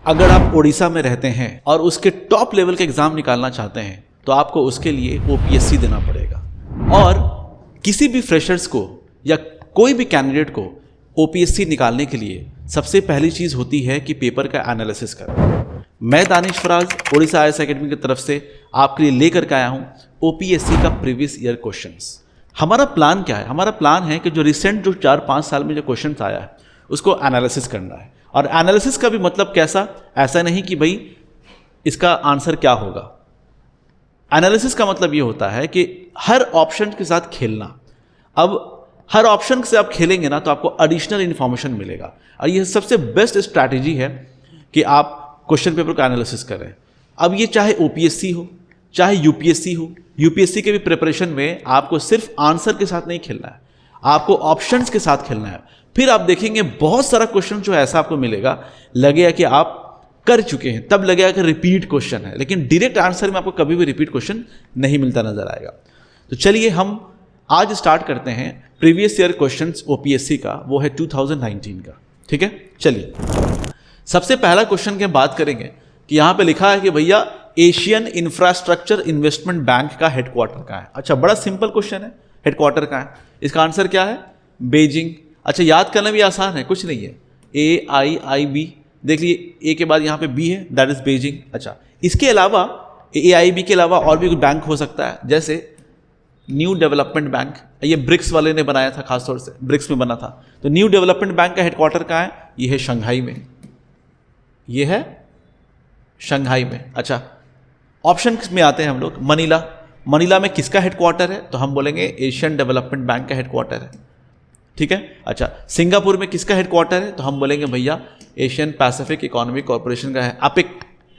अगर आप उड़ीसा में रहते हैं और उसके टॉप लेवल के एग्जाम निकालना चाहते हैं तो आपको उसके लिए ओपीएससी देना पड़ेगा। और किसी भी फ्रेशर्स को या कोई भी कैंडिडेट को ओपीएससी निकालने के लिए सबसे पहली चीज़ होती है कि पेपर का एनालिसिस करना। मैं दानिश फराज उड़ीसा आईएएस एकेडमी की तरफ से आपके लिए लेकर के आया हूँ ओपीएससी का प्रीवियस ईयर क्वेश्चंस। हमारा प्लान क्या है? हमारा प्लान है कि जो रिसेंट जो 4-5 साल में जो क्वेश्चंस आया है उसको एनालिसिस करना है। और एनालिसिस का भी मतलब कैसा? ऐसा नहीं कि भाई इसका आंसर क्या होगा। एनालिसिस का मतलब ये होता है कि हर ऑप्शन के साथ खेलना। अब हर ऑप्शन से आप खेलेंगे ना तो आपको एडिशनल इंफॉर्मेशन मिलेगा और ये सबसे बेस्ट स्ट्रैटेजी है कि आप क्वेश्चन पेपर का एनालिसिस करें। अब ये चाहे ओपीएससी हो चाहे यूपीएससी हो, यूपीएससी के भी प्रिपरेशन में आपको सिर्फ आंसर के साथ नहीं खेलना है, आपको ऑप्शंस के साथ खेलना है। फिर आप देखेंगे बहुत सारा क्वेश्चन जो ऐसा आपको मिलेगा, लगेगा कि आप कर चुके हैं, तब लगेगा कि रिपीट क्वेश्चन है, लेकिन डायरेक्ट आंसर में आपको कभी भी रिपीट क्वेश्चन नहीं मिलता नजर आएगा। तो चलिए हम आज स्टार्ट करते हैं प्रीवियस ईयर क्वेश्चंस ओपीएससी का, वो है 2019 का। ठीक है, चलिए सबसे पहला क्वेश्चन की बात करेंगे कि यहाँ पे लिखा है कि भैया एशियन इंफ्रास्ट्रक्चर इन्वेस्टमेंट बैंक का हेडक्वार्टर कहाँ है। अच्छा, बड़ा सिंपल क्वेश्चन है, हेडक्वार्टर कहाँ है, इसका आंसर क्या है? बीजिंग। अच्छा, याद करना भी आसान है, कुछ नहीं है, AIIB, देख लिए ए के बाद यहाँ पे बी है, दैट इज बीजिंग। अच्छा, इसके अलावा AIIB के अलावा और भी कोई बैंक हो सकता है, जैसे न्यू डेवलपमेंट बैंक, ये ब्रिक्स वाले ने बनाया था, खासतौर से ब्रिक्स में बना था। तो न्यू डेवलपमेंट बैंक का हेडक्वार्टर कहाँ है? ये है शंघाई में, ये है शंघाई में। अच्छा, ऑप्शन में आते हैं हम लोग। मनीला, मनीला में किसका हेडक्वार्टर है? तो हम बोलेंगे एशियन डेवलपमेंट बैंक का हेडक्वार्टर है। ठीक है। अच्छा, सिंगापुर में किसका हेडक्वार्टर है? तो हम बोलेंगे भैया एशियन पैसिफिक इकोनॉमिक कॉर्पोरेशन का है, APEC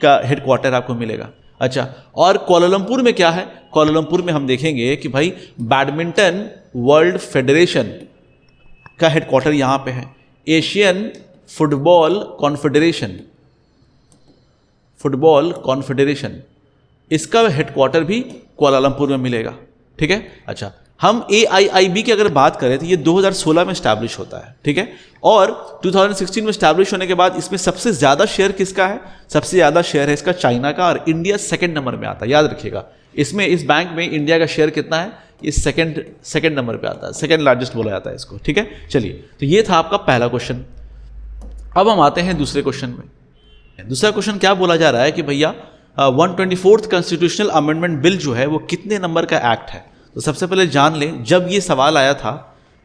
का हेडक्वार्टर आपको मिलेगा। अच्छा, और कोलालमपुर में क्या है? कोलालमपुर में हम देखेंगे कि भाई बैडमिंटन वर्ल्ड फेडरेशन का हेडक्वार्टर यहाँ पे है, Asian football confederation, football confederation, इसका हेडक्वार्टर भी कुआलालंपुर में मिलेगा। ठीक है। अच्छा, हम AIIB की अगर बात करें तो ये 2016 में स्टैब्लिश होता है। ठीक है, और 2016 में स्टैब्लिश होने के बाद इसमें सबसे ज़्यादा शेयर किसका है? सबसे ज़्यादा शेयर है इसका चाइना का, और इंडिया सेकंड नंबर में आता है। याद रखिएगा, इसमें इस बैंक में इंडिया का शेयर कितना है? ये सेकंड नंबर पे आता है, सेकंड लार्जेस्ट बोला जाता है इसको। ठीक है, चलिए, तो ये था आपका पहला क्वेश्चन। अब हम आते हैं दूसरे क्वेश्चन में। दूसरा क्वेश्चन क्या बोला जा रहा है कि भैया 124th कॉन्स्टिट्यूशनल अमेंडमेंट बिल जो है वो कितने नंबर का एक्ट है? तो सबसे पहले जान लें, जब ये सवाल आया था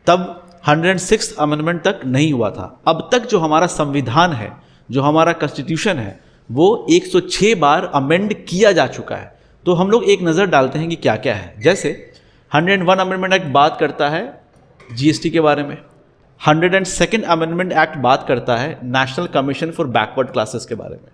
तब 106th अमेंडमेंट तक नहीं हुआ था। अब तक जो हमारा संविधान है, जो हमारा कॉन्स्टिट्यूशन है, वो 106 बार अमेंड किया जा चुका है। तो हम लोग एक नज़र डालते हैं कि क्या क्या है। जैसे 101 अमेंडमेंट एक्ट बात करता है GST के बारे में, 102nd अमेंडमेंट एक्ट बात करता है national commission for backward classes के बारे में,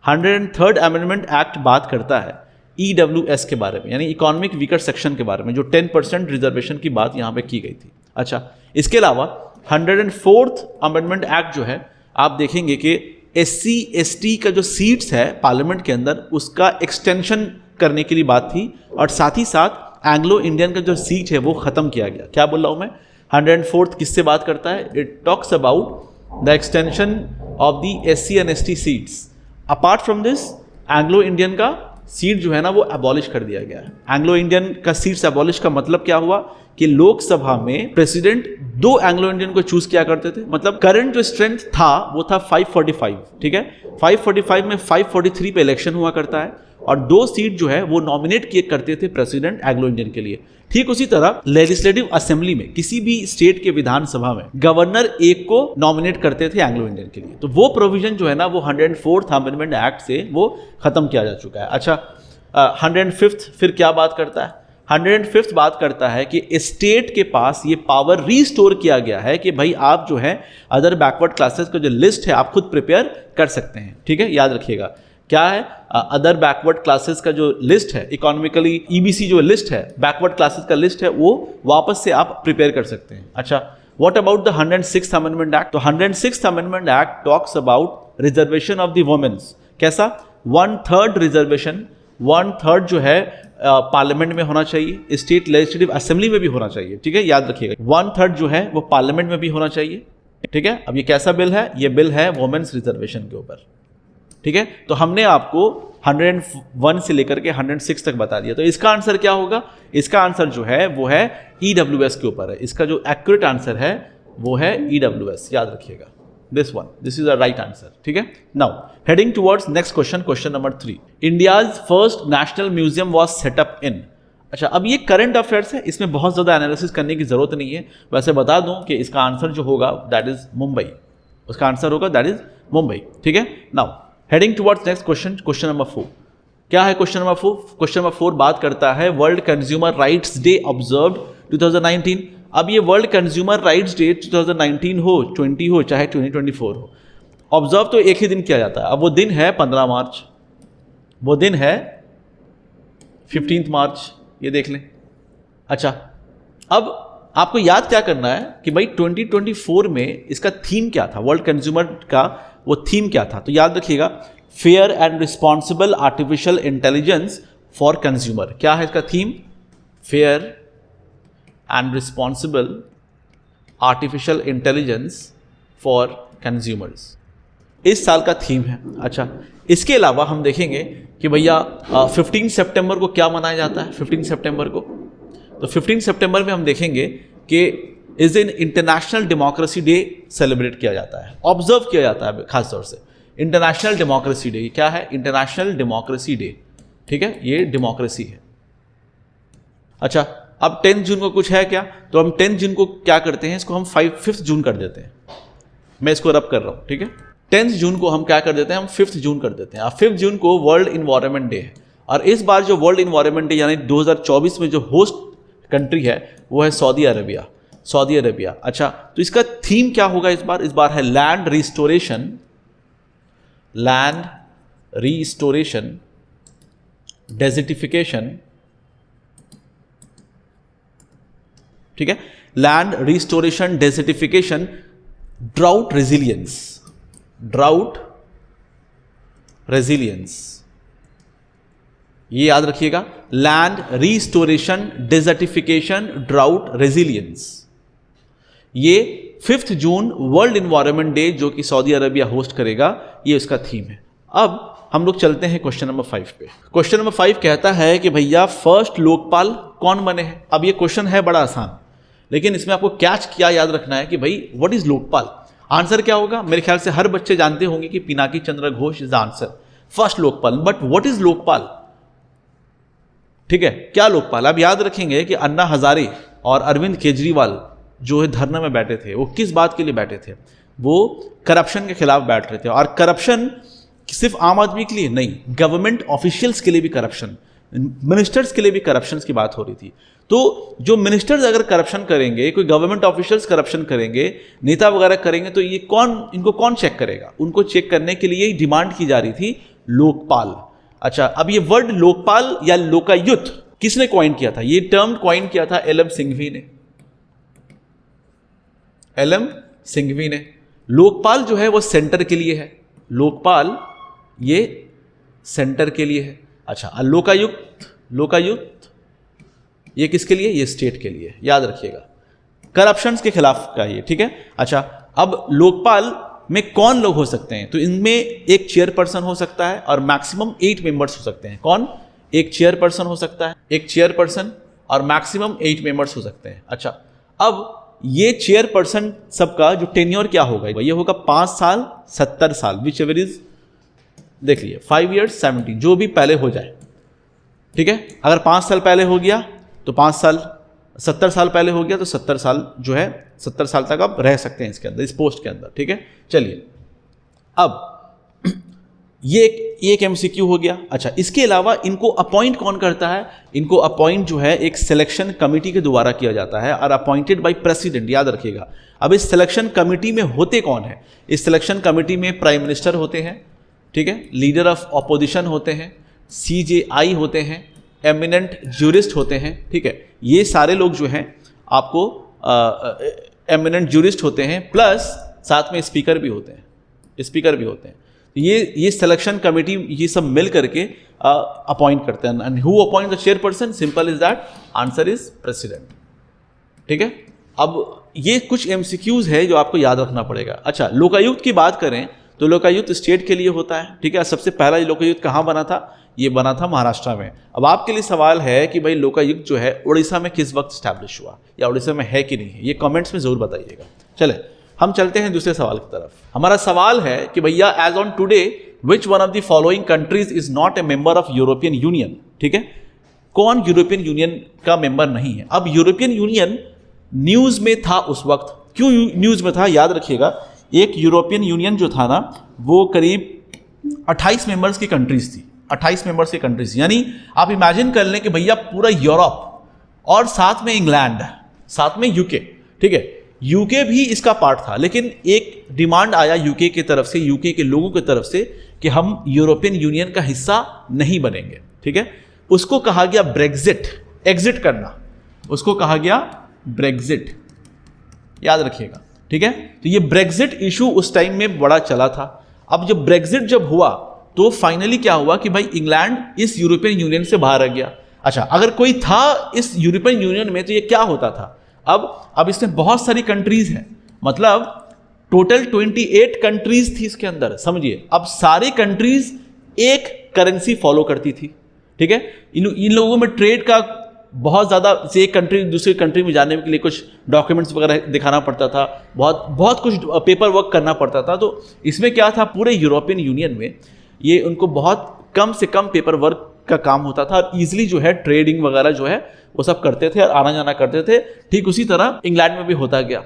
103rd अमेंडमेंट एक्ट बात करता है EWS के बारे में, यानी इकोनॉमिक वीकर सेक्शन के बारे में, जो 10% रिजर्वेशन की बात यहाँ पे की गई थी। अच्छा, इसके अलावा 104th अमेंडमेंट एक्ट जो है, आप देखेंगे कि SC ST का जो सीट्स है पार्लियामेंट के अंदर, उसका एक्सटेंशन करने के लिए बात थी, और साथ ही साथ एंग्लो इंडियन का जो सीट है वो ख़त्म किया गया। क्या बोल रहा हूँ मैं? 104th किससे बात करता है? It talks about the extension of the SC and ST seats. Apart from this, Anglo Indian का सीट जो है ना वो अबॉलिश कर दिया गया है। एंग्लो इंडियन का सीट्स अबॉलिश का मतलब क्या हुआ कि लोकसभा में प्रेसिडेंट 2 एंग्लो इंडियन को चूज किया करते थे। मतलब करंट जो स्ट्रेंथ था वो था 545। ठीक है, 545 में 543 पे इलेक्शन हुआ करता है, और 2 सीट जो है वो नॉमिनेट किए करते थे प्रेसिडेंट एंग्लो इंडियन के लिए। ठीक उसी तरह लेजिस्लेटिव असेंबली में, किसी भी स्टेट के विधानसभा में गवर्नर एक को नॉमिनेट करते थे एंग्लो इंडियन के लिए। तो वो प्रोविजन जो है ना वो 104th अमेंडमेंट एक्ट से वो खत्म किया जा चुका है। अच्छा, 105th फिर क्या बात करता है? 105th बात करता है कि स्टेट के पास ये पावर रीस्टोर किया गया है कि भाई आप जो है अदर बैकवर्ड क्लासेस का जो लिस्ट है आप खुद प्रिपेयर कर सकते हैं। ठीक है, याद रखिएगा क्या है अदर बैकवर्ड क्लासेस का जो लिस्ट है, इकोनॉमिकली EBC जो लिस्ट है, बैकवर्ड क्लासेस का लिस्ट है, वो वापस से आप प्रिपेयर कर सकते हैं। अच्छा, what about the 106th amendment act? तो 106th amendment act talks about reservation of the women's. कैसा? 1/3 रिजर्वेशन, 1/3 जो है पार्लियामेंट में होना चाहिए, स्टेट लेजिस्लेटिव असेंबली में भी होना चाहिए। ठीक है, याद रखिएगा 1/3 जो है वो पार्लियामेंट में भी होना चाहिए। ठीक है, अब ये कैसा बिल है? ये बिल है वुमेन्स रिजर्वेशन के ऊपर। ठीक है, तो हमने आपको 101 से लेकर के 106 तक बता दिया। तो इसका आंसर क्या होगा? इसका आंसर जो है वो है EWS के ऊपर है। इसका जो एक्यूरेट आंसर है वो है EWS, याद रखिएगा, this one, this is the right answer. ठीक है, now heading towards next question, question number 3। India's first national museum was set up in. अच्छा, अब ये करंट अफेयर्स है, इसमें बहुत ज़्यादा एनालिसिस करने की जरूरत नहीं है। वैसे बता दूं कि इसका आंसर जो होगा दैट इज मुंबई, उसका आंसर होगा दैट इज मुंबई। ठीक है, now heading towards next question, question number 4। क्या है क्वेश्चन नंबर 4? क्वेश्चन नंबर 4 बात करता है world consumer rights day observed 2019। अब ये वर्ल्ड कंज्यूमर राइट्स डे 2019 हो, 20 हो, चाहे 2024 हो, ऑब्जर्व तो एक ही दिन किया जाता है। अब वो दिन है 15 मार्च, वो दिन है 15 मार्च, ये देख लें। अच्छा, अब आपको याद क्या करना है कि भाई 2024 में इसका थीम क्या था, वर्ल्ड कंज्यूमर का वो थीम क्या था? तो याद रखिएगा, fair and responsible artificial intelligence for consumer. क्या है इसका theme? Fair and responsible artificial intelligence for consumers, इस साल का थीम है। अच्छा, इसके अलावा हम देखेंगे कि भैया 15 सितंबर को क्या मनाया जाता है? 15 सितंबर को, तो 15 सितंबर में हम देखेंगे कि इस दिन इंटरनेशनल डेमोक्रेसी डे सेलिब्रेट किया जाता है, ऑब्जर्व किया जाता है खासतौर से। इंटरनेशनल डेमोक्रेसी डे क्या है? International democracy day. ठीक है, ये डेमोक्रेसी है। अच्छा, अब 10 जून को कुछ है क्या? तो हम 10 जून को क्या करते हैं, इसको हम 5th जून कर देते हैं। मैं इसको रब कर रहा हूँ, ठीक है। 10 जून को हम क्या कर देते हैं, हम 5th जून कर देते हैं। 5th जून को वर्ल्ड इन्वायरमेंट डे है, और इस बार जो वर्ल्ड इन्वायरमेंट डे यानी 2024 में जो होस्ट कंट्री है वो है सऊदी अरेबिया, सऊदी अरेबिया। अच्छा, तो इसका थीम क्या होगा इस बार? इस बार है land restoration, land restoration, desertification, ठीक है, land restoration, desertification, drought resilience, drought resilience, ये याद रखिएगा, land restoration, desertification, drought resilience. ये 5th June world Environment day जो कि सऊदी अरेबिया होस्ट करेगा, ये उसका थीम है। अब हम लोग चलते हैं क्वेश्चन नंबर 5 पे। क्वेश्चन नंबर 5 कहता है कि भैया फर्स्ट लोकपाल कौन बने हैं? अब ये क्वेश्चन है बड़ा आसान, लेकिन इसमें आपको कैच क्या याद रखना है कि भाई व्हाट इज लोकपाल। आंसर क्या होगा? मेरे ख्याल से हर बच्चे जानते होंगे कि Pinaki Chandra Ghosh is the answer, first Lokpal. But what is Lokpal? ठीक है, क्या लोकपाल? आप याद रखेंगे कि अन्ना हजारे और अरविंद केजरीवाल जो है धरना में बैठे थे, वो किस बात के लिए बैठे थे? वो करप्शन के खिलाफ बैठ रहे थे। और करप्शन सिर्फ आम आदमी के लिए नहीं, गवर्नमेंट ऑफिशियल्स के लिए भी करप्शन, मिनिस्टर्स के लिए भी करप्शन की बात हो रही थी। तो जो मिनिस्टर्स अगर करप्शन करेंगे, कोई गवर्नमेंट ऑफिशियल्स करप्शन करेंगे, नेता वगैरह करेंगे, तो ये इनको कौन चेक करेगा? उनको चेक करने के लिए डिमांड की जा रही थी लोकपाल। अच्छा, अब ये वर्ड लोकपाल या लोकायुक्त किसने कॉइन किया था? ये टर्म कॉइन किया था LM सिंघवी ने, LM सिंघवी ने। लोकपाल जो है वो सेंटर के लिए है, लोकपाल ये सेंटर के लिए है। अच्छा, लोकायुक्त, लोकायुक्त ये किसके लिए? ये स्टेट के लिए, याद रखिएगा, करप्शन के खिलाफ का ये, ठीक है। अच्छा, अब लोकपाल में कौन लोग हो सकते हैं? तो इनमें एक चेयरपर्सन हो सकता है और मैक्सिमम 8 मेंबर्स हो सकते हैं। कौन? एक चेयरपर्सन हो सकता है, एक चेयरपर्सन, और मैक्सिमम 8 मेंबर्स हो सकते हैं। अच्छा, अब ये चेयरपर्सन सबका जो टेन्योर क्या होगा? ये होगा 5 साल, 70 साल, विच एवर इज, देख लिए 5 years 70, जो भी पहले हो जाए, ठीक है। अगर 5 साल पहले हो गया तो 5 साल, 70 साल पहले हो गया तो 70 साल जो है, 70 साल तक आप रह सकते हैं इसके अंदर, इस पोस्ट के अंदर, ठीक है। चलिए, अब ये एक MCQ हो गया। अच्छा, इसके अलावा इनको अपॉइंट कौन करता है? इनको अपॉइंट जो है एक सिलेक्शन कमेटी के द्वारा किया जाता है, और अपॉइंटेड बाय प्रेसिडेंट, याद रखिएगा। अब इस सिलेक्शन कमेटी में होते कौन है? इस सिलेक्शन कमेटी में प्राइम मिनिस्टर होते हैं, ठीक है, लीडर ऑफ ऑपोजिशन होते हैं, CJI होते हैं, एमिनेंट ज्यूरिस्ट होते हैं, ठीक है। ये सारे लोग जो हैं आपको एमिनेंट ज्यूरिस्ट होते हैं, प्लस साथ में स्पीकर भी होते हैं, स्पीकर भी होते हैं। ये सिलेक्शन कमेटी ये सब मिल करके अपॉइंट करते हैं। And who appoint the chairperson? Simple is that, answer is president, ठीक है। अब ये कुछ MCQs है जो आपको याद रखना पड़ेगा। अच्छा, लोकायुक्त की बात करें तो लोकायुक्त स्टेट के लिए होता है, ठीक है। सबसे पहला लोकायुक्त कहाँ बना था? ये बना था महाराष्ट्र में। अब आपके लिए सवाल है कि भाई लोकायुक्त जो है उड़ीसा में किस वक्त स्टैब्लिश हुआ, या उड़ीसा में है कि नहीं है, ये कमेंट्स में जरूर बताइएगा। चले हम चलते हैं दूसरे सवाल की तरफ। हमारा सवाल है कि भैया as on today which one of the following countries is not a member of European Union, ठीक है। कौन यूरोपियन यूनियन का मेंबर नहीं है? अब यूरोपियन यूनियन न्यूज में था उस वक्त, क्यों न्यूज में था याद रखिएगा। एक यूरोपियन यूनियन जो था ना वो करीब 28 मेंबर्स की कंट्रीज थी, 28 मेंबर्स की कंट्रीज, यानी आप इमेजिन कर लें कि भैया पूरा यूरोप और साथ में इंग्लैंड, साथ में यूके, ठीक है। यूके भी इसका पार्ट था, लेकिन एक डिमांड आया यूके की तरफ से, यूके के लोगों की तरफ से कि हम यूरोपियन यूनियन का हिस्सा नहीं बनेंगे, ठीक है। उसको कहा गया ब्रेग्जिट, एग्जिट करना, उसको कहा गया ब्रेग्जिट, याद रखिएगा, ठीक है। तो ये ब्रेग्जिट इशू उस टाइम में बड़ा चला था। अब जब ब्रेग्जिट जब हुआ तो फाइनली क्या हुआ कि भाई इंग्लैंड इस यूरोपियन यूनियन से बाहर आ गया। अच्छा, अगर कोई था इस यूरोपियन यूनियन में तो ये क्या होता था? अब इसमें बहुत सारी कंट्रीज हैं, मतलब टोटल 28 कंट्रीज थी इसके अंदर, समझिए। अब सारी कंट्रीज एक करेंसी फॉलो करती थी, ठीक है। इन लोगों में ट्रेड का बहुत ज़्यादा, से एक कंट्री दूसरी कंट्री में जाने के लिए कुछ डॉक्यूमेंट्स वगैरह दिखाना पड़ता था, बहुत कुछ पेपर वर्क करना पड़ता था। तो इसमें क्या था, पूरे यूरोपियन यूनियन में ये उनको बहुत कम से कम पेपर वर्क का काम होता था और ईजिली जो है ट्रेडिंग वगैरह जो है वो सब करते थे और आना जाना करते थे। ठीक उसी तरह इंग्लैंड में भी होता गया।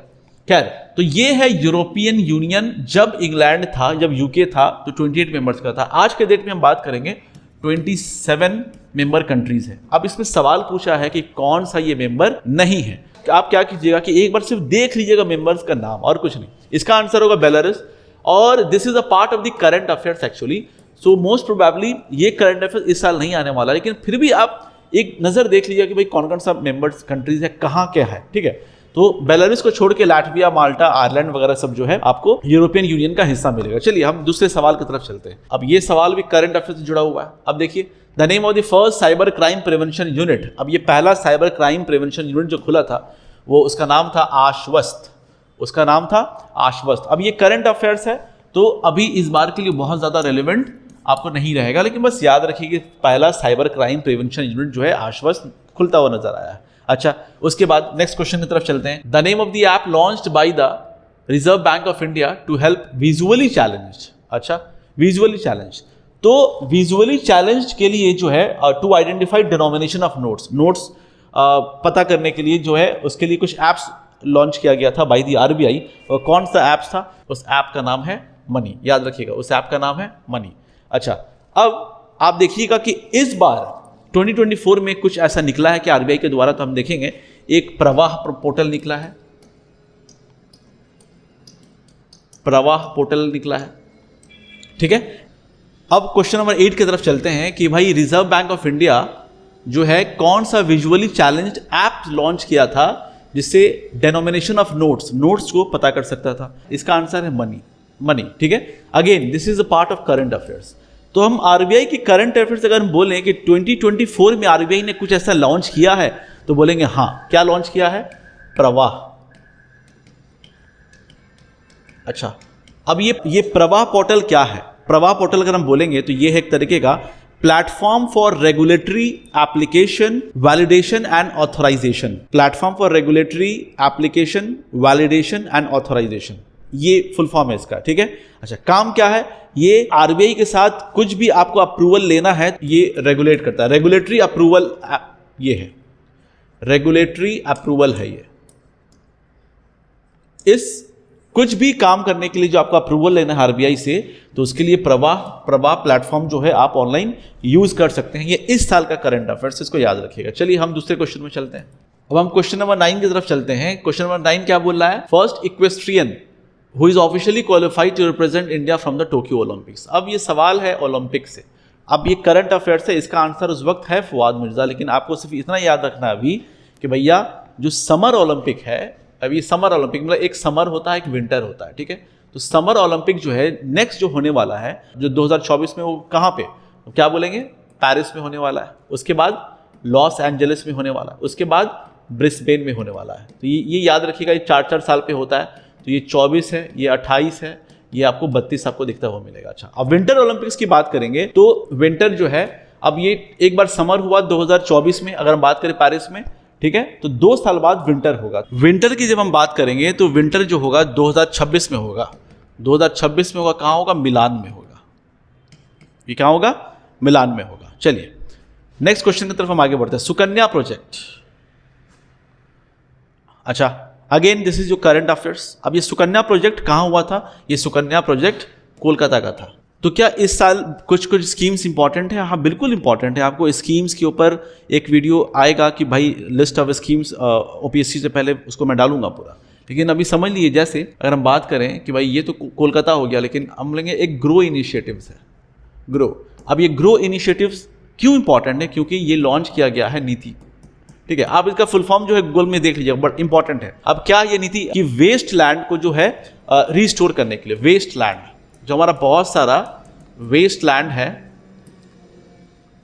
खैर, तो ये है यूरोपियन यूनियन। जब इंग्लैंड था, जब यूके था तो 28 मेंबर्स का था। आज के डेट में हम बात करेंगे 27 मेंबर कंट्रीज है। अब इसमें सवाल पूछा है कि कौन सा ये मेंबर नहीं है। आप क्या कीजिएगा कि एक बार सिर्फ देख लीजिएगा मेंबर्स का नाम और कुछ नहीं। इसका आंसर होगा बेलारूस, और this is a part of the current affairs actually. So most probably ये करंट अफेयर्स इस साल नहीं आने वाला, लेकिन फिर भी आप एक नजर देख लीजिएगा कि भाई कौन कौन सा मेंबर्स कंट्रीज है, कहाँ क्या है, ठीक है। तो बेलारूस को छोड़ के लाटविया, माल्टा, आयरलैंड वगैरह सब जो है आपको यूरोपियन यूनियन का हिस्सा मिलेगा। चलिए हम दूसरे सवाल की तरफ चलते हैं। अब ये सवाल भी करंट अफेयर से जुड़ा हुआ है। अब देखिए, the name of the first cyber crime prevention unit. अब ये पहला साइबर क्राइम प्रिवेंशन यूनिट जो खुला था वो उसका नाम था आश्वस्त, उसका नाम था आश्वस्त। अब ये करंट अफेयर्स है तो अभी इस बार के लिए बहुत ज्यादा रेलिवेंट आपको नहीं रहेगा, लेकिन बस याद रखिए कि पहला साइबर क्राइम प्रिवेंशन यूनिट जो है आश्वस्त खुलता हुआ नजर आया है। अच्छा, उसके बाद नेक्स्ट क्वेश्चन की तरफ चलते हैं। The name of the app launched by the Reserve Bank of India to help visually challenged. अच्छा, विजुअली चैलेंज, तो विजुअली चैलेंज के लिए जो है to identify denomination of notes पता करने के लिए जो है उसके लिए कुछ ऐप्स लॉन्च किया गया था बाय द आरबीआई। और कौन सा ऐप्स था? उस ऐप का नाम है मनी, याद रखिएगा, उस ऐप का नाम है मनी। अच्छा, अब आप देखिएगा कि इस बार 2024 में कुछ ऐसा निकला है कि आरबीआई के द्वारा, तो हम देखेंगे एक प्रवाह पोर्टल निकला है, प्रवाह पोर्टल निकला है, ठीक है। अब क्वेश्चन नंबर 8 की तरफ चलते हैं कि भाई रिजर्व बैंक ऑफ इंडिया जो है कौन सा विजुअली चैलेंज्ड ऐप लॉन्च किया था जिससे डेनोमिनेशन ऑफ नोट्स को पता कर सकता था? इसका आंसर है मनी, ठीक है। Again this is a part of current affairs. तो हम आरबीआई की करंट अफेयर्स अगर हम बोलें कि 2024 में आरबीआई ने कुछ ऐसा लॉन्च किया है तो बोलेंगे हाँ, क्या लॉन्च किया है? प्रवाह। अच्छा, अब ये प्रवाह पोर्टल क्या है? प्रवाह पोर्टल अगर हम बोलेंगे तो ये है एक तरीके का platform for regulatory application validation and authorisation. Platform for regulatory application validation and authorisation, ये फुल फॉर्म है इसका, ठीक है। अच्छा, काम क्या है? ये आरबीआई के साथ कुछ भी आपको अप्रूवल लेना है ये रेगुलेट करता है। रेगुलेटरी अप्रूवल ये है, रेगुलेटरी अप्रूवल है ये। इस कुछ भी काम करने के लिए जो आपको अप्रूवल लेना है आरबीआई से, तो उसके लिए प्रवाह प्लेटफॉर्म जो है आप ऑनलाइन यूज कर सकते हैं। ये इस साल का करंट अफेयर्स, इसको याद रखिएगा। चलिए हम दूसरे क्वेश्चन में चलते हैं। अब हम क्वेश्चन नंबर 9 की तरफ चलते हैं। क्वेश्चन नंबर 9 क्या बोल रहा है? First equestrian who is officially qualified to represent India from the Tokyo Olympics. अब ये सवाल है ओलंपिक से। अब ये करंट अफेयर्स है, इसका आंसर उस वक्त है फुआद मिर्जा, लेकिन आपको सिर्फ इतना याद रखना है अभी कि भैया जो समर ओलंपिक है, अभी समर ओलंपिक मतलब एक समर होता है, एक विंटर होता है, ठीक है। तो समर ओलंपिक जो है नेक्स्ट जो होने वाला है जो 2024 में, वो कहाँ पे, तो क्या बोलेंगे? पेरिस में होने वाला है। उसके बाद लॉस एंजलिस में होने वाला है। उसके बाद ब्रिस्बेन में होने वाला है। तो ये याद रखिएगा, ये 4-4 साल पे होता है। तो ये 24 है, ये 28 है, ये आपको 32 आपको दिखता हुआ मिलेगा। अच्छा, अब विंटर ओलंपिक्स की बात करेंगे तो विंटर जो है, अब ये एक बार समर हुआ 2024 में, अगर हम बात करें पेरिस में, ठीक है, तो 2 साल बाद विंटर होगा। विंटर की जब हम बात करेंगे तो विंटर जो होगा 2026 में होगा। 2026 में होगा, कहाँ होगा? मिलान में होगा। ये कहाँ होगा? मिलान में होगा। चलिए नेक्स्ट क्वेश्चन की तरफ हम आगे बढ़ते हैं। सुकन्या प्रोजेक्ट। अच्छा, again this is your current affairs. अब ये सुकन्या प्रोजेक्ट कहाँ हुआ था? ये सुकन्या प्रोजेक्ट कोलकाता का था। तो क्या इस साल कुछ स्कीम्स इंपॉर्टेंट है? हाँ बिल्कुल इंपॉर्टेंट है। आपको स्कीम्स के ऊपर एक वीडियो आएगा कि भाई लिस्ट ऑफ स्कीम्स ओपीएससी से पहले, उसको मैं डालूंगा पूरा। लेकिन अभी समझ लीजिए, जैसे अगर हम बात करें कि भाई ये तो कोलकाता हो गया, लेकिन हम लेंगे एक ग्रो इनिशिएटिव्स है, ग्रो। अब ये ग्रो इनिशिएटिव्स क्यों इंपॉर्टेंट है? क्योंकि ये लॉन्च किया गया है नीति, ठीक है। आप इसका फुल फॉर्म जो है गूगल में देख लीजिएगा, बट इंपॉर्टेंट है। अब क्या ये नीति कि वेस्ट लैंड को जो है रिस्टोर करने के लिए, वेस्ट लैंड जो हमारा बहुत सारा वेस्ट लैंड है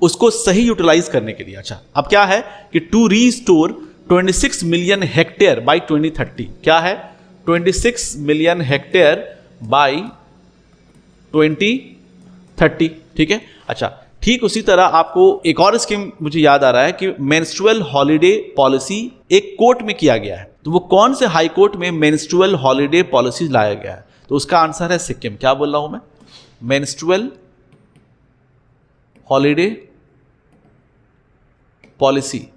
उसको सही यूटिलाइज करने के लिए। अच्छा, अब क्या है कि to restore 26 million hectare by 2030। क्या है? 26 मिलियन हेक्टेयर बाय 2030, ठीक है। अच्छा, ठीक उसी तरह आपको एक और स्कीम मुझे याद आ रहा है कि मेंस्ट्रुअल हॉलिडे पॉलिसी एक कोर्ट में किया गया है। तो वो कौन से हाई कोर्ट में मेंस्ट्रुअल हॉलिडे पॉलिसी लाया गया है? तो उसका आंसर है सिक्किम। क्या बोल रहा हूं मैं? मेंस्ट्रुअल हॉलिडे पॉलिसी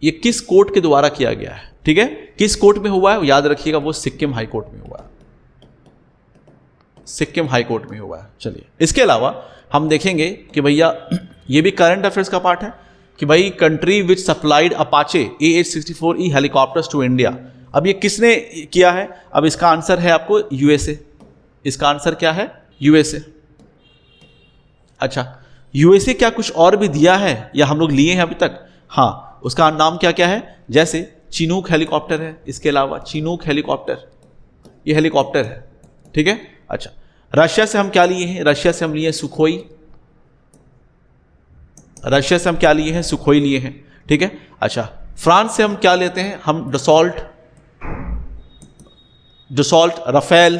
ये किस कोर्ट के द्वारा किया गया है? ठीक है, किस कोर्ट में हुआ है? याद रखिएगा, वो सिक्किम हाई कोर्ट में हुआ है। सिक्किम हाई कोर्ट में हुआ है। चलिए, इसके अलावा हम देखेंगे कि भैया ये भी करंट अफेयर्स का पार्ट है कि भाई country which supplied Apache AH-64E helicopters to India. अब ये किसने किया है? अब इसका आंसर है आपको यूएसए। इसका आंसर क्या है? यूएसए। अच्छा, यूएसए क्या कुछ और भी दिया है या हम लोग लिए हैं अभी तक? हाँ, उसका नाम क्या क्या है? जैसे चिनूक हेलीकॉप्टर है, इसके अलावा चिनूक हेलीकॉप्टर, ये हेलीकॉप्टर है, ठीक है। अच्छा, रशिया से हम क्या लिए हैं? रशिया से हम लिए हैं सुखोई। रशिया से हम क्या लिए हैं? सुखोई लिए हैं, ठीक है। अच्छा, फ्रांस से हम क्या लेते हैं? हम डसॉल्ट, रफेल,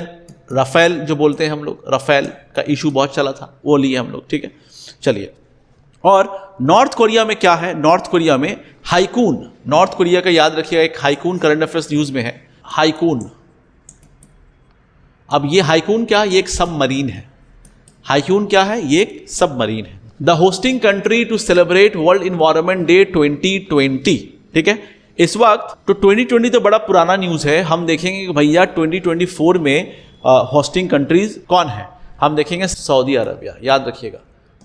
रफेल जो बोलते हैं हम लोग, रफेल का इशू बहुत चला था, वो लिए हम लोग, ठीक है। चलिए, और नॉर्थ कोरिया में क्या है? नॉर्थ कोरिया में हाइकून। नॉर्थ कोरिया का याद रखिएगा, एक हाइकून करंट अफेयर्स न्यूज में है, हाइकून। अब ये हाइकून क्या? ये एक सबमरीन है। हाइकून क्या है? ये एक सबमरीन है। The hosting country to celebrate World Environment Day 2020, ठीक है। इस वक्त तो 2020 तो बड़ा पुराना न्यूज है। हम देखेंगे कि भैया 2024 में होस्टिंग कंट्रीज कौन है? हम देखेंगे सऊदी अरबिया। याद रखिएगा,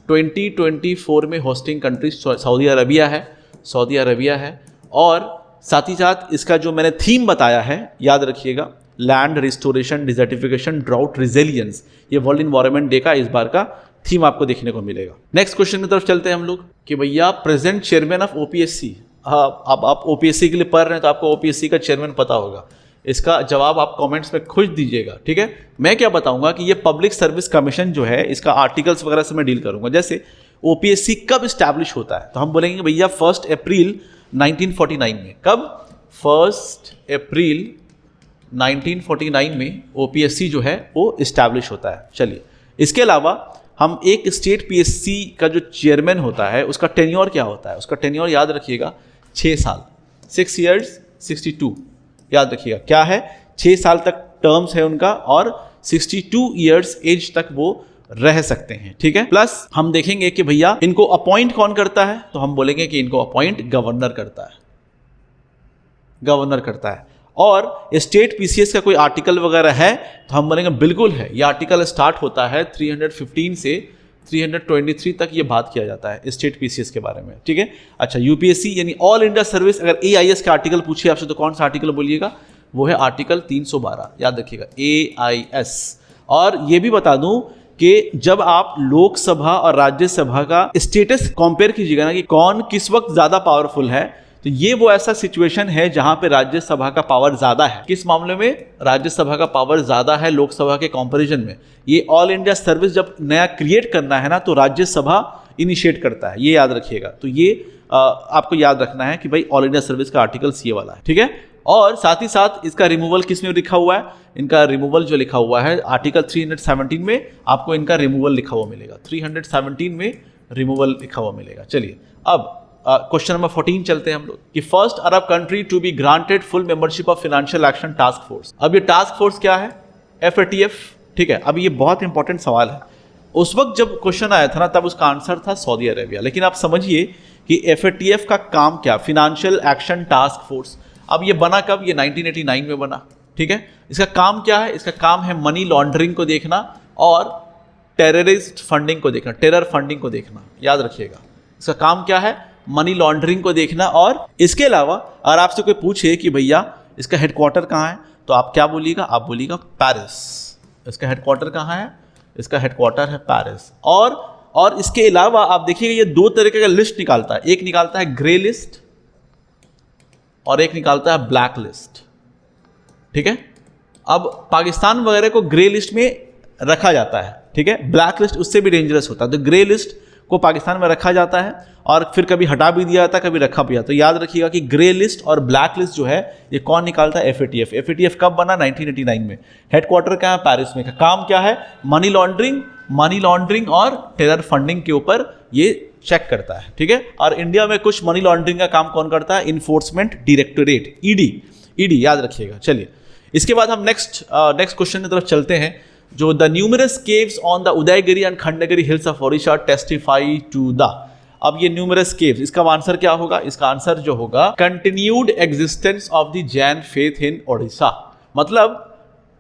2024 में होस्टिंग कंट्रीज सऊदी अरबिया है, सऊदी अरबिया है। और साथ ही साथ इसका जो मैंने थीम बताया है, याद रखिएगा, land restoration, desertification, drought, resilience, ये वर्ल्ड इन्वायरमेंट डे का इस बार का थीम आपको देखने को मिलेगा। नेक्स्ट क्वेश्चन की तरफ चलते हैं हम लोग कि भैया प्रेजेंट चेयरमैन ऑफ ओपीएससी। अब आप ओपीएससी के लिए पढ़ रहे हैं तो आपको ओपीएससी का चेयरमैन पता होगा। इसका जवाब आप कमेंट्स में खुद दीजिएगा, ठीक है। मैं क्या बताऊंगा कि ये पब्लिक सर्विस कमीशन जो है, इसका आर्टिकल्स वगैरह से मैं डील करूंगा। जैसे ओपीएससी कब स्टैब्लिश होता है, तो हम बोलेंगे भैया 1 अप्रैल 1949 में। कब? 1 अप्रैल 1949 में ओपीएससी जो है वो इस्टेब्लिश होता है। चलिए, इसके अलावा हम एक स्टेट पीएससी का जो चेयरमैन होता है उसका टेन्योर क्या होता है? उसका टेन्योर याद रखिएगा 6 साल, 6 years 62। याद रखिएगा क्या है? 6 साल तक टर्म्स है उनका और 62 years एज तक वो रह सकते हैं, ठीक है। प्लस हम देखेंगे कि भैया इनको अपॉइंट कौन करता है, तो हम बोलेंगे कि इनको अपॉइंट गवर्नर करता है, गवर्नर करता है। और स्टेट पीसीएस का कोई आर्टिकल वगैरह है तो हम बोलेंगे बिल्कुल है। ये आर्टिकल स्टार्ट होता है 315 से 323 तक ये बात किया जाता है स्टेट पीसीएस के बारे में, ठीक है। अच्छा, यूपीएससी यानी ऑल इंडिया सर्विस, अगर एआईएस का आर्टिकल पूछिए आपसे तो कौन सा आर्टिकल बोलिएगा? वो है आर्टिकल 312। याद रखिएगा, एआईएस। और ये भी बता दूं कि जब आप लोकसभा और राज्यसभा का स्टेटस कंपेयर कीजिएगा ना कि कौन किस वक्त ज्यादा पावरफुल है, तो ये वो ऐसा सिचुएशन है जहां पे राज्यसभा का पावर ज्यादा है। किस मामले में? राज्यसभा का पावर ज्यादा है लोकसभा के कंपैरिजन में। ये ऑल इंडिया सर्विस जब नया क्रिएट करना है ना तो राज्यसभा इनिशिएट करता है, ये याद रखिएगा। तो ये आपको याद रखना है कि भाई ऑल इंडिया सर्विस का आर्टिकल ये वाला है, ठीक है। और साथ ही साथ इसका रिमूवल किस में लिखा हुआ है, इनका रिमूवल जो लिखा हुआ है आर्टिकल 317 में आपको इनका रिमूवल लिखा हुआ मिलेगा, 317 में रिमूवल लिखा हुआ मिलेगा। चलिए अब क्वेश्चन नंबर 14 चलते हैं हम लोग कि first Arab country to be granted full membership of Financial Action Task Force. अब ये टास्क फोर्स क्या है, FATF, ठीक है। अब ये बहुत इंपॉर्टेंट सवाल है, उस वक्त जब क्वेश्चन आया था ना तब उसका आंसर था सऊदी अरेबिया, लेकिन आप समझिए कि FATF का काम क्या, फाइनेंशियल एक्शन टास्क फोर्स। अब ये बना कब, ये 1989 में बना, ठीक है। इसका काम क्या है, इसका काम है मनी लॉन्ड्रिंग को देखना और टेररिस्ट फंडिंग को देखना, टेरर फंडिंग को देखना, याद रखिएगा। इसका काम क्या है, मनी लॉन्ड्रिंग को देखना। और इसके अलावा अगर आपसे कोई पूछे कि भैया इसका हेडक्वार्टर कहाँ है, तो आप क्या बोलिएगा, आप बोलिएगा पेरिस। इसका हेडक्वार्टर कहाँ है, इसका हेडक्वार्टर है पेरिस। और इसके अलावा आप देखिएगा ये दो तरीके का लिस्ट निकालता है, एक निकालता है ग्रे लिस्ट और एक निकालता है ब्लैक लिस्ट, ठीक है। अब पाकिस्तान वगैरह को ग्रे लिस्ट में रखा जाता है, ठीक है। ब्लैक लिस्ट उससे भी डेंजरस होता है, तो ग्रे लिस्ट को पाकिस्तान में रखा जाता है और फिर कभी हटा भी दिया जाता है, कभी रखा भी जाता है। तो याद रखिएगा कि ग्रे लिस्ट और ब्लैक लिस्ट जो है ये कौन निकालता है, FATF। FATF कब बना, 1989 में। हेडक्वार्टर क्या है, पेरिस में। का काम क्या है, मनी लॉन्ड्रिंग और टेरर फंडिंग के ऊपर ये चेक करता है, ठीक है। और इंडिया में कुछ मनी लॉन्ड्रिंग का काम कौन करता है, इन्फोर्समेंट डायरेक्टोरेट, ईडी, याद रखिएगा। चलिए इसके बाद हम नेक्स्ट क्वेश्चन की तरफ चलते हैं, जो the numerous caves on the Udayagiri and Khandagiri hills of Odisha testify to the. अब ये न्यूमरस केव्स, इसका आंसर क्या होगा, इसका आंसर जो होगा continued existence of the Jain faith in Odisha. मतलब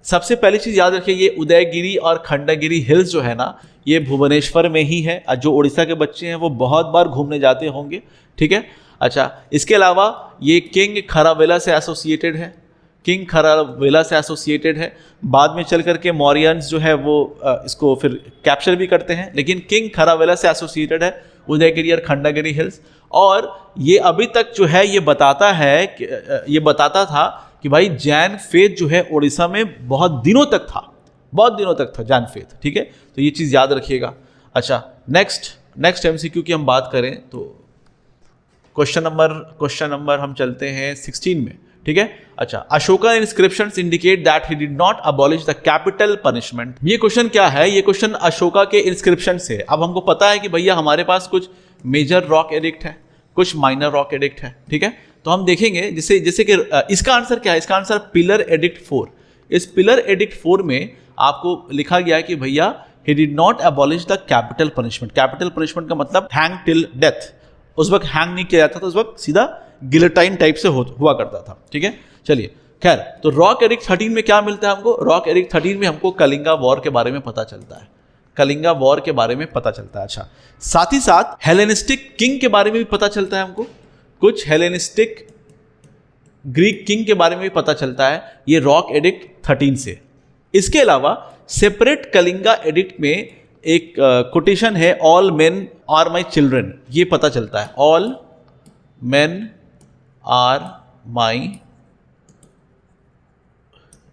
सबसे पहली चीज याद रखिए, ये उदयगिरी और खंडगिरी हिल्स जो है ना ये भुवनेश्वर में ही है। जो उड़ीसा के बच्चे हैं वो बहुत बार घूमने जाते होंगे, ठीक है। अच्छा, इसके अलावा ये किंग खरावेला से एसोसिएटेड है, किंग खरावेला से एसोसिएटेड है। बाद में चल करके मौर्यंस जो है वो इसको फिर कैप्चर भी करते हैं, लेकिन किंग खरावेला से एसोसिएटेड है उदयगिरी और खंडगिरी हिल्स। और ये अभी तक जो है ये बताता था कि भाई जैन फेथ जो है उड़ीसा में बहुत दिनों तक था जैन फेथ, ठीक है। तो ये चीज़ याद रखिएगा। अच्छा, नेक्स्ट MCQ की हम बात करें तो क्वेश्चन नंबर हम चलते हैं 16 में, ठीक है। अच्छा, Ashoka inscriptions indicate that he did not abolish the capital punishment. ये क्वेश्चन क्या है, ये क्वेश्चन अशोका के इंस्क्रिप्शन से। अब हमको पता है कि भैया हमारे पास कुछ मेजर रॉक एडिक्ट है, कुछ माइनर रॉक एडिक्ट है, ठीक है। तो हम देखेंगे जैसे कि इसका आंसर क्या है, इसका आंसर पिलर एडिक्ट 4। इस पिलर एडिक्ट 4 में आपको लिखा गया है कि भैया he did not abolish the capital punishment. Capital punishment का मतलब हैंग टिल डेथ। उस वक्त हैंग नहीं किया जाता था, उस वक्त सीधा गिलोटाइन टाइप से हुआ करता था, ठीक है। चलिए खैर, तो रॉक एडिक्ट 13 में क्या मिलता है हमको, रॉक एडिक्ट 13 में हमको कलिंगा वॉर के बारे में पता चलता है, कलिंगा वॉर के बारे में पता चलता है। अच्छा, साथ ही साथ हेलेनिस्टिक किंग के बारे में भी पता चलता है हमको, कुछ हेलेनिस्टिक ग्रीक किंग के बारे में भी पता चलता है, ये रॉक एडिक्ट 13 से। इसके अलावा सेपरेट कलिंगा एडिक्ट में एक कोटेशन है, all men are my children, ये पता चलता है, all men are my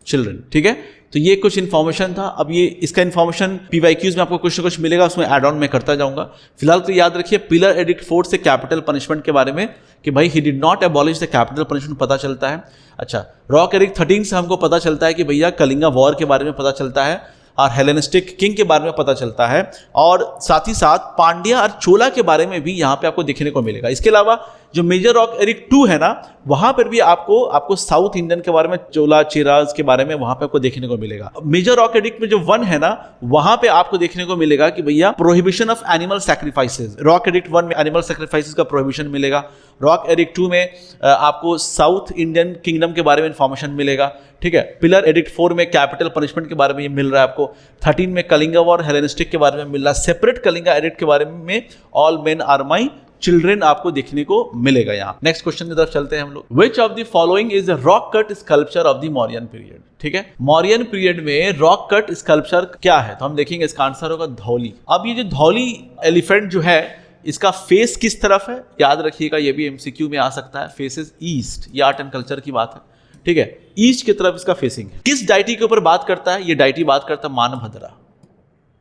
children, ठीक है। तो ये कुछ इन्फॉर्मेशन था। अब ये इसका इन्फॉर्मेशन PYQs में आपको कुछ ना कुछ मिलेगा, उसमें एड ऑन में करता जाऊंगा। फिलहाल तो याद रखिए पिलर एडिक्ट 4 से कैपिटल पनिशमेंट के बारे में कि भाई he did not abolish the capital punishment पता चलता है। अच्छा, रॉक एडिक्ट 13 से हमको पता चलता है कि भैया कलिंगा वॉर के बारे में पता चलता है और हेलेनिस्टिक किंग के बारे में पता चलता है, और साथ ही साथ पांड्या और चोला के बारे में भी यहाँ पे आपको देखने को मिलेगा। इसके अलावा जो मेजर रॉक एडिक्ट 2 है ना, वहां पर भी आपको साउथ इंडियन के बारे में, चोला चेराज के बारे में वहां पे आपको देखने को मिलेगा। मेजर रॉक एडिक्ट में जो 1 है ना, वहां पे आपको देखने को मिलेगा कि भैया prohibition of animal sacrifices. Rock edict 1 में एनिमल सैक्रिफाइसेस का प्रोहिबिशन मिलेगा। रॉक एडिक्ट 2 में आपको साउथ इंडियन किंगडम के बारे में इंफॉर्मेशन मिलेगा, ठीक है। पिलर एडिक्ट 4 में कैपिटल पनिशमेंट के बारे में ये मिल रहा है आपको। 13 में कलिंगा वॉर हेलेनिस्टिक के बारे में मिल रहा है। सेपरेट कलिंगा एडिक्ट के बारे में all men are my children आपको देखने को मिलेगा। यहाँ नेक्स्ट क्वेश्चन की तरफ चलते हैं हम लोग। Which of the following is the rock cut sculpture of the Mauryan period, ठीक है। मौर्यन पीरियड में रॉक कट स्कल्पचर क्या है, तो हम देखेंगे इसका आंसर होगा धौली। अब ये जो धौली एलिफेंट जो है, इसका फेस किस तरफ है, याद रखिएगा, ये भी MCQ में आ सकता है। फेसेस ईस्ट, ये आर्ट एंड कल्चर की बात है, ठीक है। ईस्ट की तरफ इसका फेसिंग है। किस डाइटी के ऊपर बात करता है, ये डाइटी बात करता है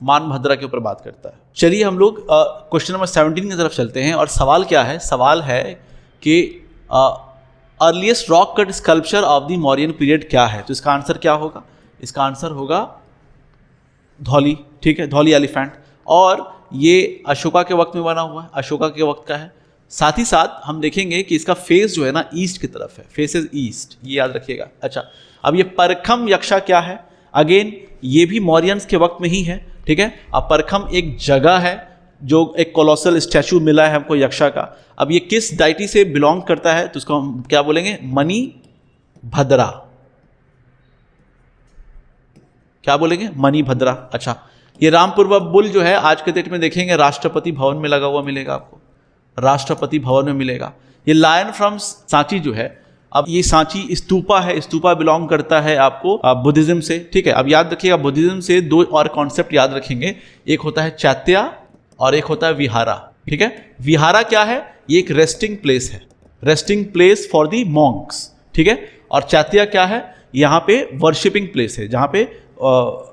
मानभद्रा के ऊपर बात करता है। चलिए हम लोग क्वेश्चन नंबर 17 की तरफ चलते हैं, और सवाल क्या है, सवाल है कि earliest rock cut sculpture of the Mauryan period क्या है? तो इसका आंसर क्या होगा? इसका आंसर होगा धौली, ठीक है, धौली एलिफेंट। और ये अशोका के वक्त में बना हुआ है, अशोका के वक्त का है। साथ ही साथ हम देखेंगे कि इसका फेस जो है ना ईस्ट की तरफ है, फेस इज ईस्ट, ये याद रखिएगा। अच्छा, अब ये परखम यक्षा क्या है? अगेन ये भी मौर्यंस के वक्त में ही है, ठीक है। अब परखम एक जगह है जो एक कोलोसल स्टैचू मिला है हमको यक्षा का। अब ये किस डाइटी से बिलोंग करता है? तो उसको हम क्या बोलेंगे? मणिभद्रा। क्या बोलेंगे? मणिभद्रा। अच्छा, ये रामपुरवा बुल जो है आज के डेट में देखेंगे राष्ट्रपति भवन में लगा हुआ मिलेगा आपको, राष्ट्रपति भवन में मिलेगा। ये लायन फ्रॉम सांची जो है, अब ये सांची स्तूपा है, स्तूपा बिलोंग करता है आपको बुद्धिज्म से, ठीक है। अब याद रखिएगा बुद्धिज्म से दो और कॉन्सेप्ट याद रखेंगे, एक होता है चैत्या और एक होता है विहारा, ठीक है। विहारा क्या है? ये एक रेस्टिंग प्लेस है, resting place for the Monks, ठीक है। और चैत्या क्या है? यहाँ पे वर्शिपिंग प्लेस है जहाँ पे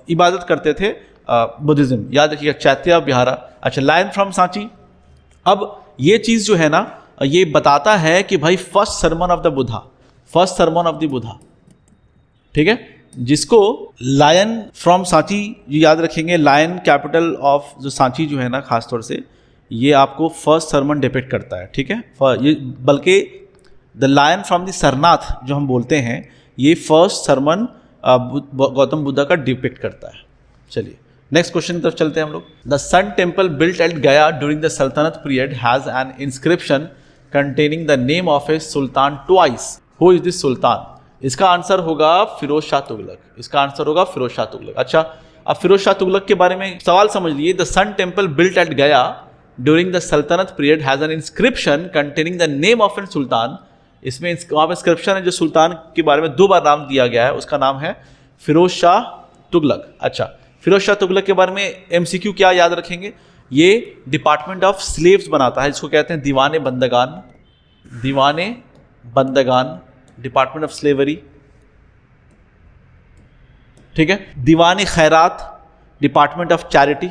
इबादत करते थे बुद्धिज्म, याद रखिएगा चैत्या विहारा। अच्छा, लायन फ्रॉम सांची। अब ये चीज़ जो है ना, ये बताता है कि भाई first sermon of the Buddha, first sermon of the Buddha, ठीक है, जिसको लायन फ्रॉम सांची याद रखेंगे। लायन कैपिटल ऑफ जो सांची जो है ना, खासतौर से ये आपको फर्स्ट सरमन डिपिक्ट करता है, ठीक है। ये बल्कि the lion from the Sarnath जो हम बोलते हैं, ये फर्स्ट सरमन गौतम बुद्धा का डिपिक्ट करता है। चलिए नेक्स्ट क्वेश्चन की तरफ चलते हैं हम लोग। The sun temple built at Gaya during the sultanate period has an inscription containing the name of a sultan twice. Who is this sultan? इसका आंसर होगा फिरोज शाह तुगलक, इसका आंसर होगा फिरोज शाह तुगलक। अच्छा, अब फिरोज शाह तुगलक के बारे में सवाल समझ लिए। The sun temple built at Gaya during the sultanate period has an inscription containing the name of an sultan. इसमें वहाँ पर इंस्क्रिप्शन है जो सुल्तान के बारे में दो बार नाम दिया गया है, उसका नाम है फिरोज शाह तुगलक। अच्छा, फिरोज शाह तुगलक के बारे में एमसीक्यू क्या याद रखेंगे? ये डिपार्टमेंट ऑफ स्लेव्स बनाता है, जिसको कहते हैं दीवाने बंदगान, दीवाने बंदगान, डिपार्टमेंट ऑफ स्लेवरी, ठीक है। दीवाने खैरात, डिपार्टमेंट ऑफ चैरिटी,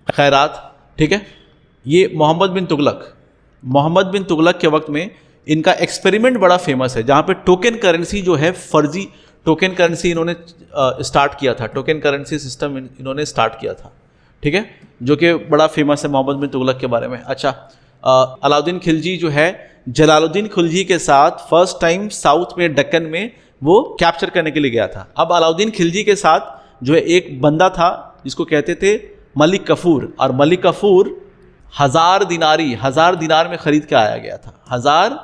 खैरात, ठीक है। ये मोहम्मद बिन तुगलक, मोहम्मद बिन तुगलक के वक्त में इनका एक्सपेरिमेंट बड़ा फेमस है, जहाँ पे टोकन करेंसी जो है, फर्जी टोकन करेंसी इन्होंने स्टार्ट किया था, टोकन करेंसी सिस्टम इन्होंने स्टार्ट किया था, ठीक है, जो कि बड़ा फेमस है मोहम्मद बिन तुगलक के बारे में। अच्छा, अलाउद्दीन खिलजी जो है जलालुद्दीन खिलजी के साथ फर्स्ट टाइम साउथ में दक्कन में वो कैप्चर करने के लिए गया था। अब अलाउद्दीन खिलजी के साथ जो है एक बंदा था जिसको कहते थे मलिक कफूर, और मलिक कफूर 1000 दिनार में खरीद के आया गया था, 1000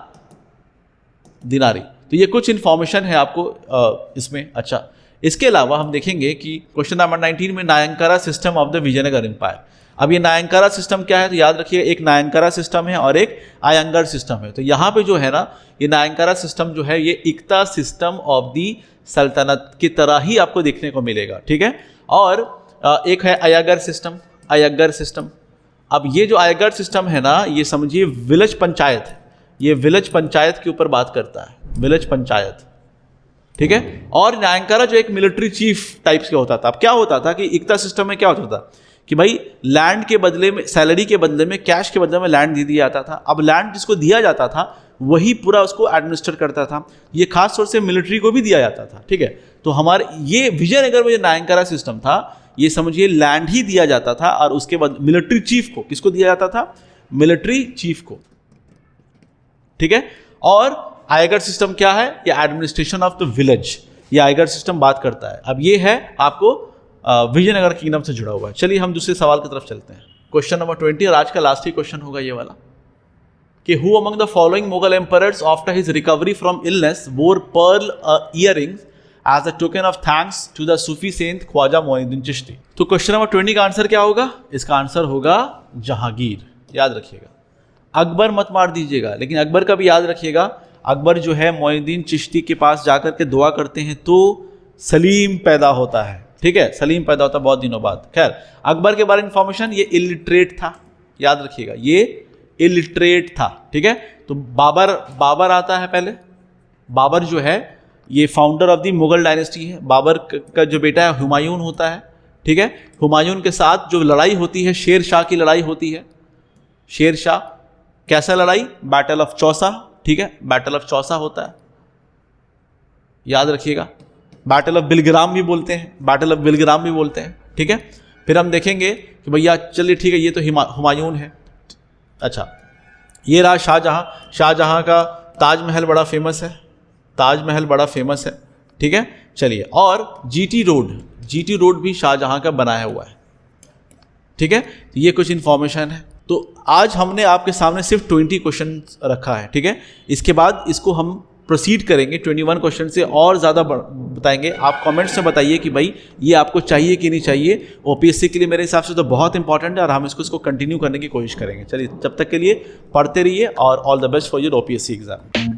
दिनारी। तो ये कुछ इन्फॉर्मेशन है आपको इसमें। अच्छा, इसके अलावा हम देखेंगे कि क्वेश्चन नंबर 19 में Nayankara system of the Vijayanagara empire. अब ये नायंकारा सिस्टम क्या है? तो याद रखिए एक नायंकारा सिस्टम है और एक आयंगर सिस्टम है। तो यहाँ पे जो है ना, ये नायंकारा सिस्टम जो है ये इक्ता सिस्टम ऑफ दी सल्तनत की तरह ही आपको देखने को मिलेगा, ठीक है। और एक है अय्यर सिस्टम, अय्यर सिस्टम। अब ये जो अय्यर सिस्टम है ना, ये समझिए विलेज पंचायत है, ये विलेज पंचायत के ऊपर बात करता है, विलेज पंचायत, ठीक है। और नायंकारा जो एक मिलिट्री चीफ टाइप्स का होता था। अब क्या होता था कि इक्ता सिस्टम में क्या होता था कि भाई लैंड के बदले में, सैलरी के बदले में, कैश के बदले में लैंड दे दिया जाता था। अब लैंड जिसको दिया जाता था वही पूरा उसको एडमिनिस्टर करता था। ये खास तौर से मिलिट्री को भी दिया जाता था, ठीक है। तो हमारे ये विजयनगर में जो नायंकारा सिस्टम था, ये समझिए लैंड ही दिया जाता था और उसके बाद मिलिट्री चीफ को, किसको दिया जाता था? मिलिट्री चीफ को, ठीक है। और अय्यर सिस्टम क्या है? ये एडमिनिस्ट्रेशन ऑफ द विलेज, ये अय्यर सिस्टम बात करता है। अब ये है आपको विजयनगर किंगडम से जुड़ा हुआ है। चलिए हम दूसरे सवाल की तरफ चलते हैं। क्वेश्चन नंबर 20 और आज का लास्ट ही क्वेश्चन होगा ये वाला कि who among the following Mughal emperors after his recovery from illness wore pearl earrings as a token of thanks to the Sufi saint Khwaja Moinuddin Chishti. तो क्वेश्चन नंबर 20 का आंसर क्या होगा? इसका आंसर होगा जहांगीर। याद रखिएगा, अकबर मत मार दीजिएगा, लेकिन अकबर का भी याद रखिएगा। अकबर जो है मोइनुद्दीन चिश्ती के पास जाकर के दुआ करते हैं तो सलीम पैदा होता है, ठीक है, सलीम पैदा होता है बहुत दिनों बाद। खैर, अकबर के बारे में इंफॉर्मेशन, ये इलिटरेट था, याद रखिएगा, ये इलिटरेट था, ठीक है। तो बाबर आता है पहले। बाबर जो है ये founder of the Mughal dynasty है। बाबर का जो बेटा है हुमायून होता है, ठीक है। हुमायून के साथ जो लड़ाई होती है शेर शाह की लड़ाई होती है। शेर शाह, कैसा लड़ाई? बैटल ऑफ चौसा, ठीक है, बैटल ऑफ चौसा होता है, याद रखिएगा। बैटल ऑफ बिलग्राम भी बोलते हैं, बैटल ऑफ बिलग्राम भी बोलते हैं, ठीक है। फिर हम देखेंगे कि भैया चलिए ठीक है, ये तो हुमायूं है। अच्छा, ये रहा शाहजहाँ। शाहजहाँ का ताजमहल बड़ा फेमस है, ताजमहल बड़ा फेमस है, ठीक है। चलिए, और जीटी रोड भी शाहजहाँ का बनाया हुआ है, ठीक है। तो ये कुछ इन्फॉर्मेशन है। तो आज हमने आपके सामने सिर्फ 20 क्वेश्चन रखा है, ठीक है। इसके बाद इसको हम प्रोसीड करेंगे 21 क्वेश्चन से, और ज़्यादा बताएंगे। आप कमेंट्स में बताइए कि भाई ये आपको चाहिए कि नहीं चाहिए। ओपीएससी के लिए मेरे हिसाब से तो बहुत इंपॉर्टेंट है, और हम इसको कंटिन्यू करने की कोशिश करेंगे। चलिए, तब तक के लिए पढ़ते रहिए, और all the best for your OPSC exam.